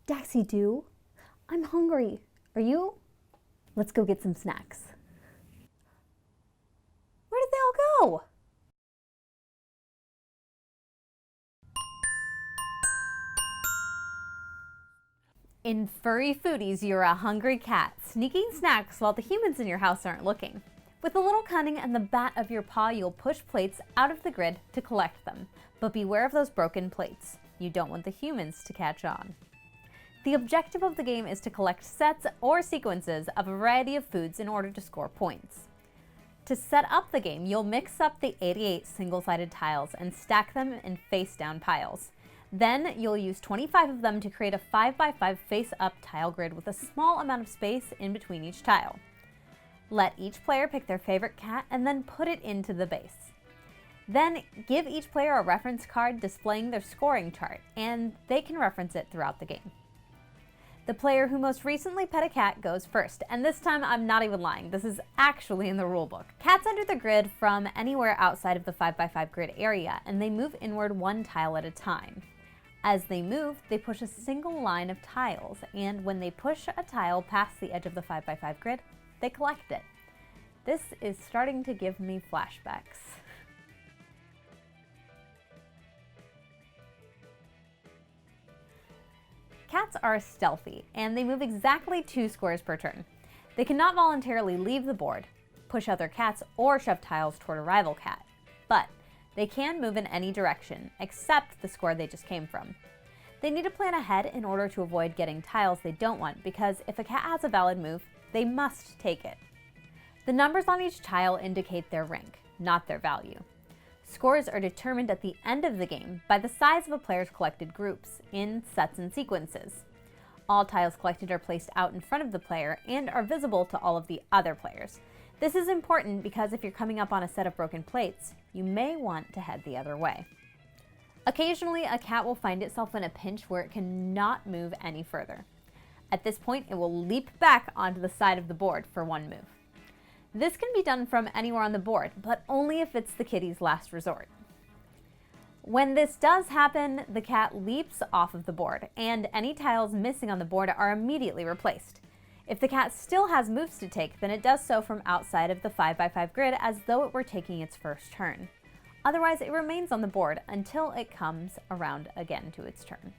Daxie Doo, I'm hungry. Are you? Let's go get some snacks. Where did they all go? In Furry Foodies, you're a hungry cat, sneaking snacks while the humans in your house aren't looking. With a little cunning and the bat of your paw, you'll push plates out of the grid to collect them. But beware of those broken plates. You don't want the humans to catch on. The objective of the game is to collect sets or sequences of a variety of foods in order to score points. To set up the game, you'll mix up the 88 single-sided tiles and stack them in face-down piles. Then you'll use 25 of them to create a 5x5 face-up tile grid with a small amount of space in between each tile. Let each player pick their favorite cat and then put it into the base. Then give each player a reference card displaying their scoring chart, and they can reference it throughout the game. The player who most recently pet a cat goes first, and this time I'm not even lying, this is actually in the rulebook. Cats enter the grid from anywhere outside of the 5x5 grid area, and they move inward one tile at a time. As they move, they push a single line of tiles, and when they push a tile past the edge of the 5x5 grid, they collect it. This is starting to give me flashbacks. Cats are stealthy, and they move exactly 2 squares per turn. They cannot voluntarily leave the board, push other cats, or shove tiles toward a rival cat, but they can move in any direction, except the square they just came from. They need to plan ahead in order to avoid getting tiles they don't want, because if a cat has a valid move, they must take it. The numbers on each tile indicate their rank, not their value. Scores are determined at the end of the game by the size of a player's collected groups in sets and sequences. All tiles collected are placed out in front of the player and are visible to all of the other players. This is important because if you're coming up on a set of broken plates, you may want to head the other way. Occasionally, a cat will find itself in a pinch where it cannot move any further. At this point, it will leap back onto the side of the board for one move. This can be done from anywhere on the board, but only if it's the kitty's last resort. When this does happen, the cat leaps off of the board, and any tiles missing on the board are immediately replaced. If the cat still has moves to take, then it does so from outside of the 5x5 grid as though it were taking its first turn. Otherwise, it remains on the board until it comes around again to its turn.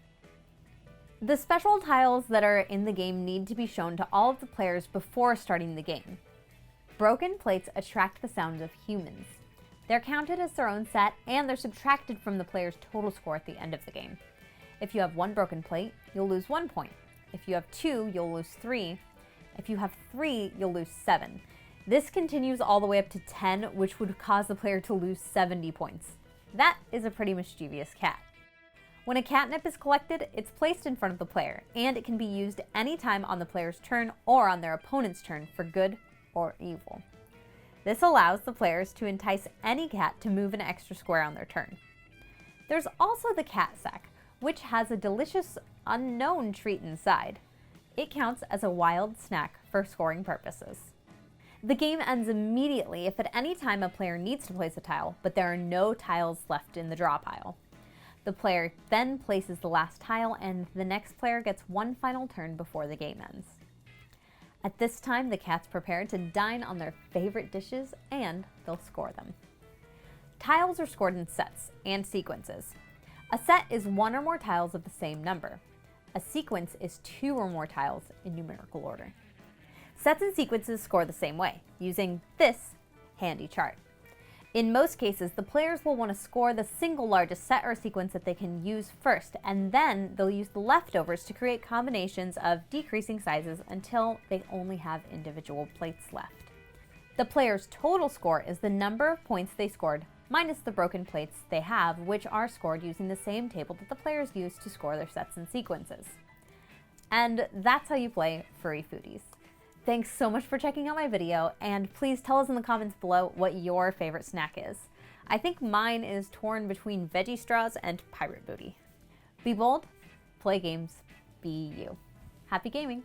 The special tiles that are in the game need to be shown to all of the players before starting the game. Broken plates attract the sounds of humans. They're counted as their own set, and they're subtracted from the player's total score at the end of the game. If you have 1 broken plate, you'll lose 1 point. If you have 2, you'll lose 3. If you have 3, you'll lose 7. This continues all the way up to 10, which would cause the player to lose 70 points. That is a pretty mischievous cat. When a catnip is collected, it's placed in front of the player, and it can be used anytime on the player's turn or on their opponent's turn for good or evil. This allows the players to entice any cat to move an extra square on their turn. There's also the cat sack, which has a delicious unknown treat inside. It counts as a wild snack for scoring purposes. The game ends immediately if at any time a player needs to place a tile, but there are no tiles left in the draw pile. The player then places the last tile, and the next player gets one final turn before the game ends. At this time, the cats prepare to dine on their favorite dishes, and they'll score them. Tiles are scored in sets and sequences. A set is 1 or more tiles of the same number. A sequence is 2 or more tiles in numerical order. Sets and sequences score the same way, using this handy chart. In most cases, the players will want to score the single largest set or sequence that they can use first, and then they'll use the leftovers to create combinations of decreasing sizes until they only have individual plates left. The player's total score is the number of points they scored minus the broken plates they have, which are scored using the same table that the players use to score their sets and sequences. And that's how you play Furry Foodies. Thanks so much for checking out my video, and please tell us in the comments below what your favorite snack is. I think mine is torn between veggie straws and pirate booty. Be bold, play games, be you. Happy gaming!